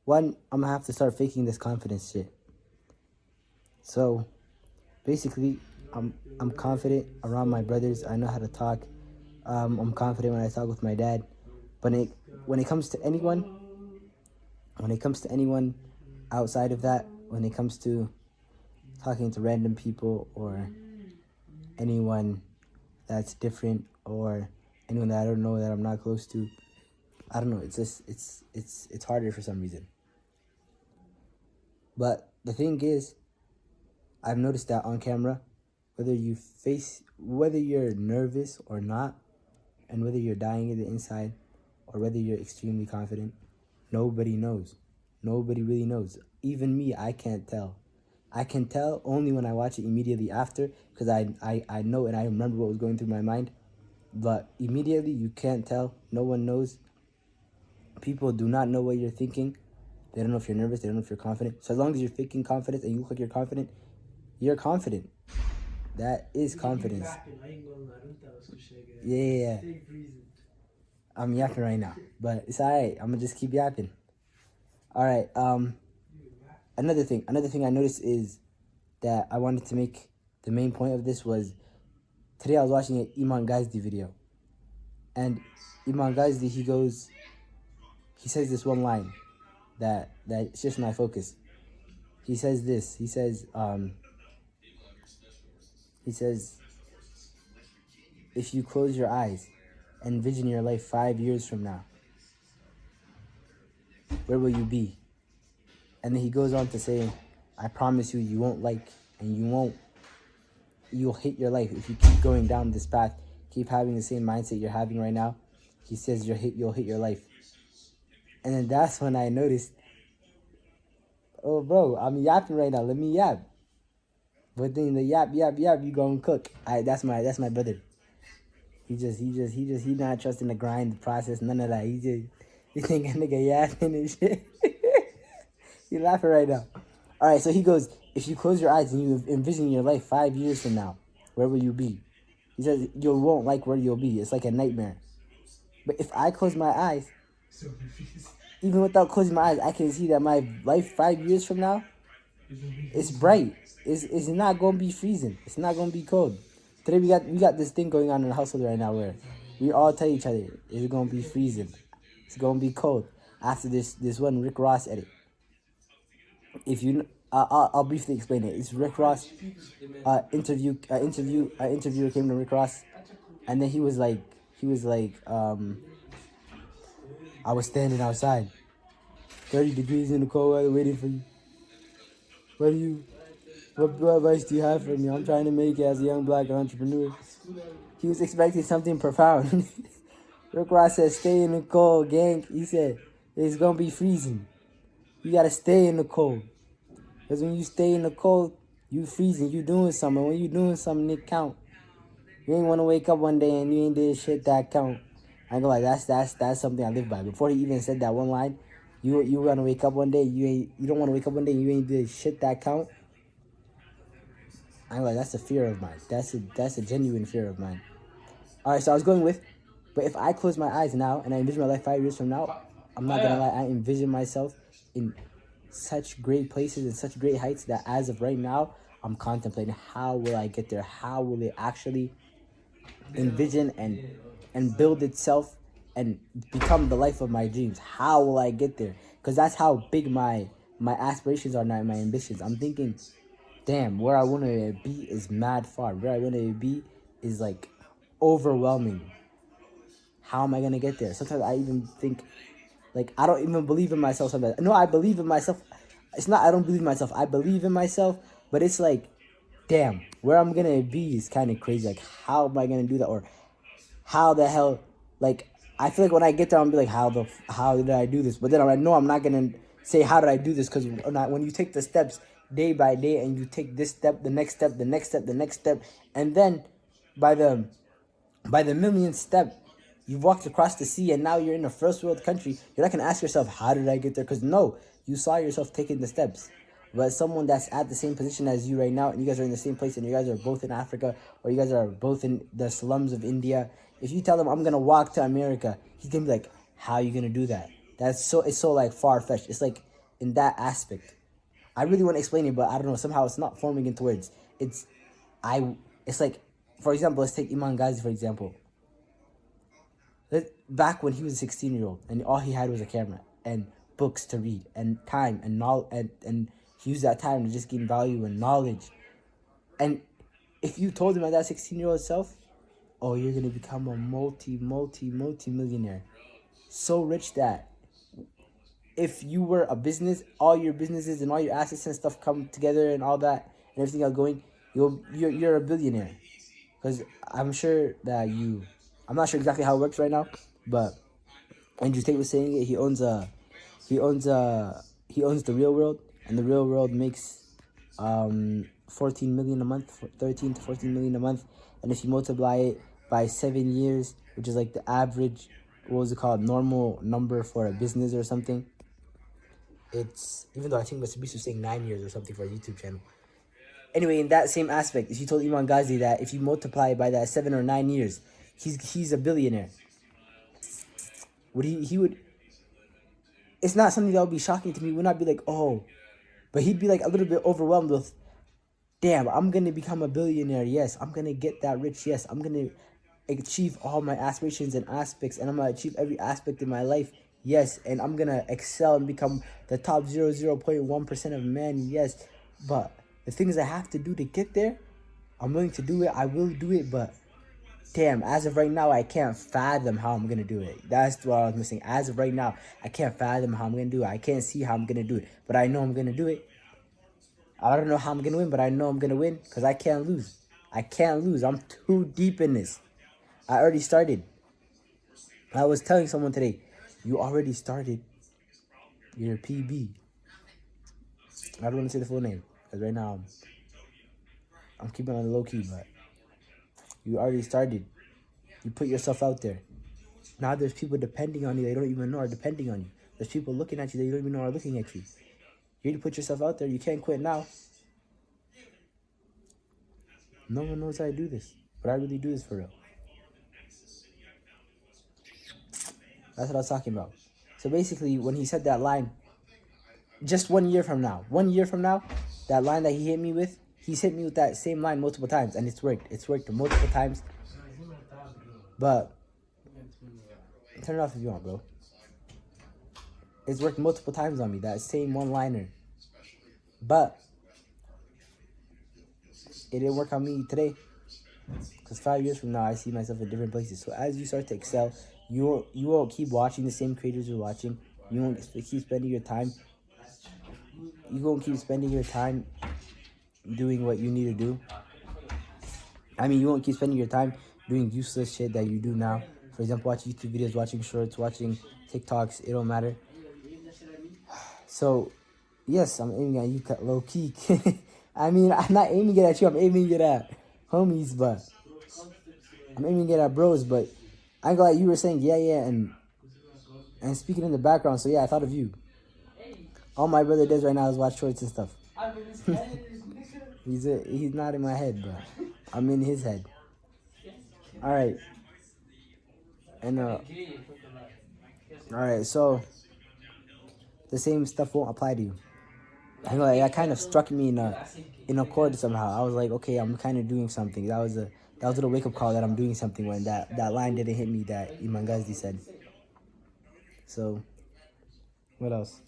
one, I'm gonna have to start faking this confidence shit. So basically, I'm confident around my brothers. I know how to talk. I'm confident when I talk with my dad. But when it comes to anyone, when it comes to anyone outside of that, when it comes to talking to random people or anyone that's different or anyone that I don't know that I'm not close to, I don't know. It's just it's harder for some reason. But the thing is, I've noticed that on camera, whether you're nervous or not, and whether you're dying in the inside, or whether you're extremely confident, nobody knows. Nobody really knows. Even me, I can't tell. I can tell only when I watch it immediately after, because I know and I remember what was going through my mind. But immediately, you can't tell. No one knows. People do not know what you're thinking. They don't know if you're nervous. They don't know if you're confident. So as long as you're faking confidence and you look like you're confident, you're confident. That is confidence. Yeah. I'm yapping right now, but it's alright. I'm gonna just keep yapping. Alright. Another thing I noticed is that I wanted to make the main point of this was today I was watching an Iman Gazdi video, and Iman Gazdi he says this one line that shifts my focus. He says this. He says if you close your eyes and envision your life 5 years from now, where will you be? And then he goes on to say, I promise you, you won't like, and you'll hate your life if you keep going down this path, keep having the same mindset you're having right now. He says you'll hate your life. And then that's when I noticed, oh bro, I'm yapping right now, let me yap. But then the yap, you gonna cook. That's my brother. He not trusting the grind, the process, none of that. He think a nigga yapping and shit. He laughing right now. Alright, so he goes, if you close your eyes and you envision your life 5 years from now, where will you be? He says you won't like where you'll be. It's like a nightmare. But if I close my eyes, even without closing my eyes, I can see that my life 5 years from now, it's bright. It's not gonna be freezing. It's not gonna be cold. Today we got this thing going on in the household right now where we all tell each other it's gonna be freezing. It's gonna be cold after this one Rick Ross edit. If you, I'll briefly explain it. It's Rick Ross. Interviewer came to Rick Ross, and then he was like, I was standing outside, 30 degrees in the cold weather, waiting for you. What advice do you have for me? I'm trying to make it as a young black entrepreneur. He was expecting something profound. Rick Ross said, stay in the cold, gang. He said, it's gonna be freezing. You gotta stay in the cold. Because when you stay in the cold, you freezing, you doing something. When you doing something, it count. You ain't want to wake up one day and you ain't did shit that count. I ain't gonna lie, that's something I live by. Before he even said that one line, you want to wake up one day, you don't want to wake up one day and you ain't did shit that count. I ain't gonna lie, that's a fear of mine. That's a genuine fear of mine. Alright, so I was going with, but if I close my eyes now and I envision my life 5 years from now, I'm not gonna lie, I envision myself in such great places and such great heights that as of right now, I'm contemplating how will I get there? How will it actually envision and build itself and become the life of my dreams? How will I get there? Because that's how big my aspirations are now, my ambitions. I'm thinking, damn, where I want to be is mad far. Where I want to be is like overwhelming. How am I gonna get there? Sometimes I even think, like, I don't even believe in myself. Sometimes. No, I believe in myself. It's not I don't believe in myself. I believe in myself, but it's like, damn, where I'm gonna be is kind of crazy. Like, how am I gonna do that? Or how the hell? Like, I feel like when I get there, I'm gonna be like, how did I do this? But then I know I'm not gonna say how did I do this, because when you take the steps day by day and you take this step, the next step, the next step, the next step, and then by the millionth step, you've walked across the sea and now you're in a first world country. You're not going to ask yourself, how did I get there? Because no, you saw yourself taking the steps. But someone that's at the same position as you right now, and you guys are in the same place, and you guys are both in Africa, or you guys are both in the slums of India, if you tell him, I'm going to walk to America, he's going to be like, how are you going to do that? It's so like far-fetched. It's like in that aspect. I really want to explain it, but I don't know. Somehow it's not forming into words. It's It's like, for example, let's take Iman Ghazi for example. Back when he was a 16-year-old and all he had was a camera and books to read and time and knowledge, and he used that time to just gain value and knowledge. And if you told him at that 16-year-old self, oh, you're gonna become a multi-millionaire, so rich that if you were a business, all your businesses and all your assets and stuff come together and all that and everything else going, you're a billionaire. Because I'm sure that I'm not sure exactly how it works right now, but Andrew Tate was saying it. He owns the Real World, and the Real World makes 14 million a month, 13 to 14 million a month, and if you multiply it by 7 years, which is like the average, what was it called, normal number for a business or something. It's, even though I think Mr. Beast was saying 9 years or something for a YouTube channel. Anyway, in that same aspect, if you told Iman Ghazi that if you multiply it by that 7 or 9 years, he's a billionaire. Would he would? It's not something that would be shocking to me. He would not be like, oh, but he'd be like a little bit overwhelmed with, damn, I'm gonna become a billionaire. Yes, I'm gonna get that rich. Yes, I'm gonna achieve all my aspirations and aspects, and I'm gonna achieve every aspect in my life. Yes, and I'm gonna excel and become the top 0.1% of men. Yes, but the things I have to do to get there, I'm willing to do it. I will do it, but damn, as of right now, I can't fathom how I'm gonna do it. That's what I was missing. As of right now, I can't fathom how I'm gonna do it. I can't see how I'm gonna do it, but I know I'm gonna do it. I don't know how I'm gonna win, but I know I'm gonna win because I can't lose. I can't lose. I'm too deep in this. I already started. I was telling someone today, you already started your PB. I don't want to say the full name because right now I'm keeping it on the low key, but you already started. You put yourself out there. Now there's people depending on you they don't even know are depending on you. There's people looking at you that you don't even know are looking at you. You need to put yourself out there. You can't quit now. No one knows how I do this, but I really do this for real. That's what I was talking about. So basically, when he said that line, just 1 year from now, that line that he hit me with, he's hit me with that same line multiple times, and it's worked. It's worked multiple times. But turn it off if you want, bro. It's worked multiple times on me, that same one-liner. But it didn't work on me today. Because 5 years from now, I see myself in different places. So as you start to excel, you won't keep watching the same creators you're watching. You won't keep spending your time. You won't keep spending your time doing what you need to do. I mean, you won't keep spending your time doing useless shit that you do now. For example, watching YouTube videos, watching shorts, watching TikToks. It don't matter. So, yes, I'm aiming at you low key. I mean, I'm not aiming it at you. I'm aiming it at homies, but I'm aiming it at bros. But I ain't gonna lie, you were saying yeah, and speaking in the background. So yeah, I thought of you. All my brother does right now is watch shorts and stuff. He's not in my head, but I'm in his head. All right. And all right, so the same stuff won't apply to you. I know that kind of struck me in a chord somehow. I was like, okay, I'm kind of doing something. That was a little wake up call that I'm doing something when that line didn't hit me that Iman Ghazi said. So, what else?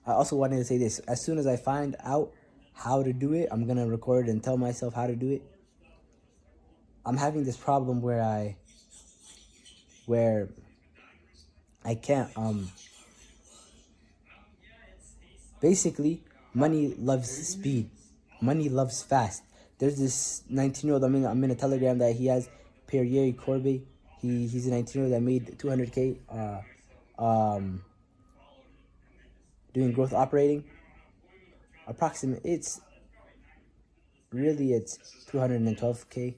I also wanted to say this. As soon as I find out how to do it, I'm gonna record and tell myself how to do it. I'm having this problem where I can't basically money loves speed. Money loves fast. There's this 19-year-old I'm in a Telegram that he has, Pierre Corbe. He's a 19-year-old that made 200K doing growth operating. It's 212K,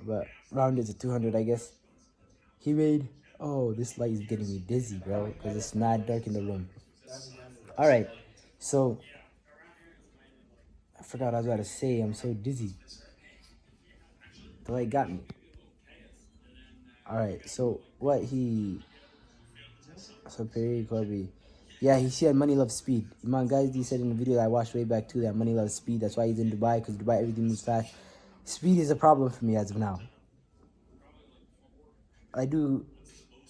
but rounded to 200, I guess. He made, oh, this light is getting me dizzy, bro, because it's mad dark in the room. All right, so I forgot what I was about to say. I'm so dizzy. The light got me. All right, so what he So Perry Corby. Yeah, he said money loves speed. Man, guys, he said in the video that I watched way back too that money loves speed. That's why he's in Dubai, because Dubai everything moves fast. Speed is a problem for me as of now. I'm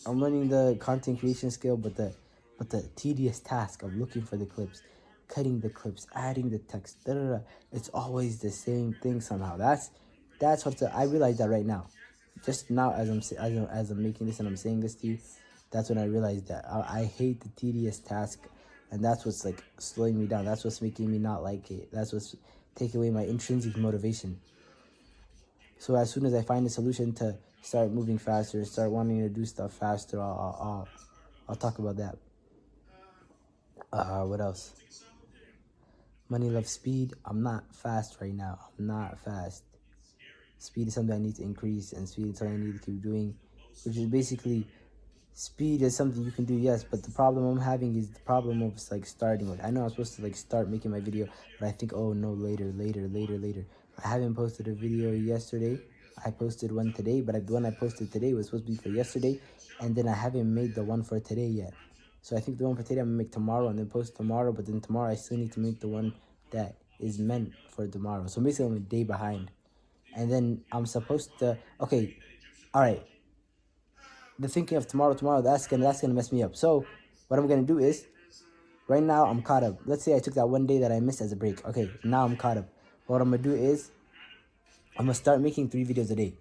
learning the content creation skill, but the tedious task of looking for the clips, cutting the clips, adding the text, it's always the same thing somehow. That's what I realize that right now. Just now, as I'm making this and I'm saying this to you, that's when I realized that I hate the tedious task, and that's what's like slowing me down. That's what's making me not like it. That's what's taking away my intrinsic motivation. So as soon as I find a solution to start moving faster, start wanting to do stuff faster, I'll talk about that. What else? Money loves speed. I'm not fast right now. I'm not fast. Speed is something I need to increase, and speed is something I need to keep doing, which is basically, speed is something you can do, yes, but the problem I'm having is the problem of like starting. Like I know I'm supposed to like start making my video, but I think, oh no, later. I haven't posted a video yesterday. I posted one today, but the one I posted today was supposed to be for yesterday, and then I haven't made the one for today yet. So I think the one for today I'm gonna make tomorrow and then post tomorrow, but then tomorrow I still need to make the one that is meant for tomorrow. So basically I'm a day behind. And then I'm supposed to, okay, all right. The thinking of tomorrow, that's gonna mess me up. So what I'm gonna do is, right now I'm caught up. Let's say I took that one day that I missed as a break. Okay, now I'm caught up. What I'm gonna do is, I'm gonna start making 3 videos a day.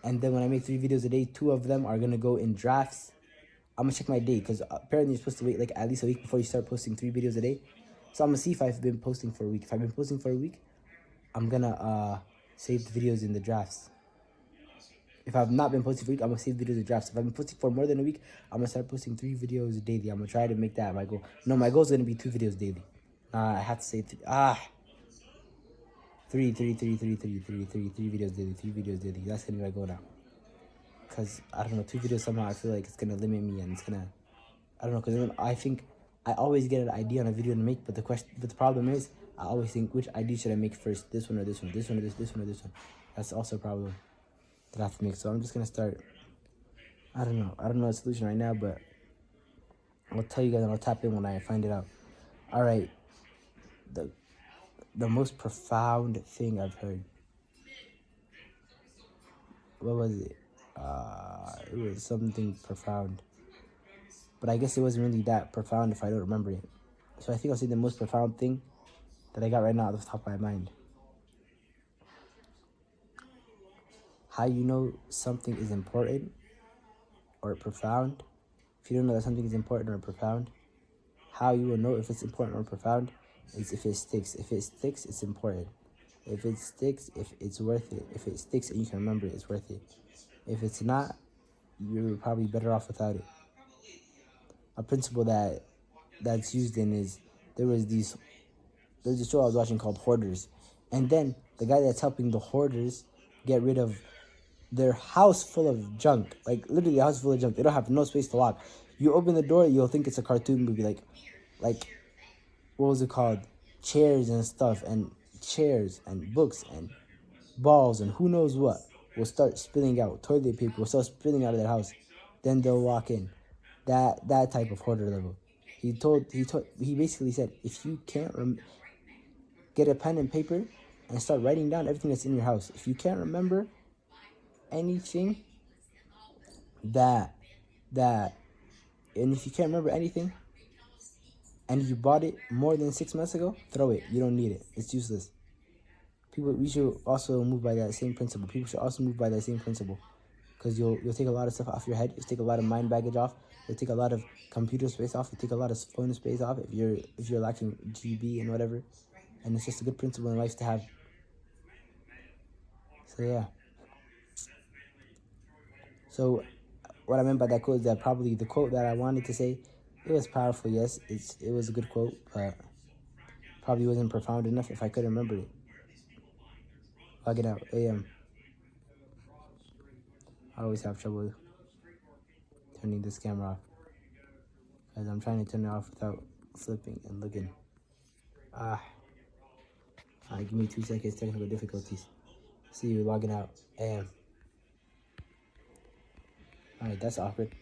And then when I make 3 videos a day, 2 of them are gonna go in drafts. I'm gonna check my day, because apparently you're supposed to wait like at least a week before you start posting 3 videos a day. So I'm gonna see if I've been posting for a week. If I've been posting for a week, I'm gonna save the videos in the drafts. If I've not been posting for a week, I'm gonna save videos in drafts. If I've been posting for more than a week, I'm gonna start posting 3 videos daily. I'm gonna try to make that my goal. No, my goal is gonna be 2 videos daily. I have to say three videos daily. 3 videos daily. That's gonna be my goal now. Cause I don't know, 2 videos somehow I feel like it's gonna limit me, and it's gonna, I don't know, cause I think I always get an idea on a video to make, but the problem is I always think, which idea should I make first? This one or this one? This one or this one or this one? That's also a problem that I have to make. So I'm just gonna start. I don't know the solution right now, but I'll tell you guys and I'll tap in when I find it out. All right, the most profound thing I've heard. What was it? It was something profound, but I guess it wasn't really that profound if I don't remember it. So I think I'll say the most profound thing that I got right now at the top of my mind. How you know something is important or profound? If you don't know that something is important or profound, how you will know if it's important or profound is if it sticks. If it sticks, it's important. If it sticks, if it's worth it. If it sticks and you can remember it, it's worth it. If it's not, you're probably better off without it. A principle that's used in is, there's a show I was watching called Hoarders, and then the guy that's helping the hoarders get rid of their house full of junk, like literally a house full of junk. They don't have no space to lock. You open the door, you'll think it's a cartoon movie, like what was it called? Chairs and stuff, and chairs and books and balls and who knows what will start spilling out. Toilet paper will start spilling out of their house. Then they'll walk in. That type of hoarder level. He basically said, if you can't get a pen and paper and start writing down everything that's in your house. If you can't remember anything and if you can't remember anything and you bought it more than 6 months ago, throw it. You don't need it. It's useless. We should also move by that same principle. People should also move by that same principle, because you'll take a lot of stuff off your head. You'll take a lot of mind baggage off. You'll take a lot of computer space off. You take a lot of phone space off if you're lacking GB and whatever. And it's just a good principle in life to have. So yeah. So what I meant by that quote is that probably the quote that I wanted to say, it was powerful, yes. It was a good quote, but probably wasn't profound enough if I could remember it. Log it out. AM. I always have trouble turning this camera off, because I'm trying to turn it off without flipping and looking. Give me 2 seconds, technical difficulties. See you logging out. AM. Alright, that's awkward.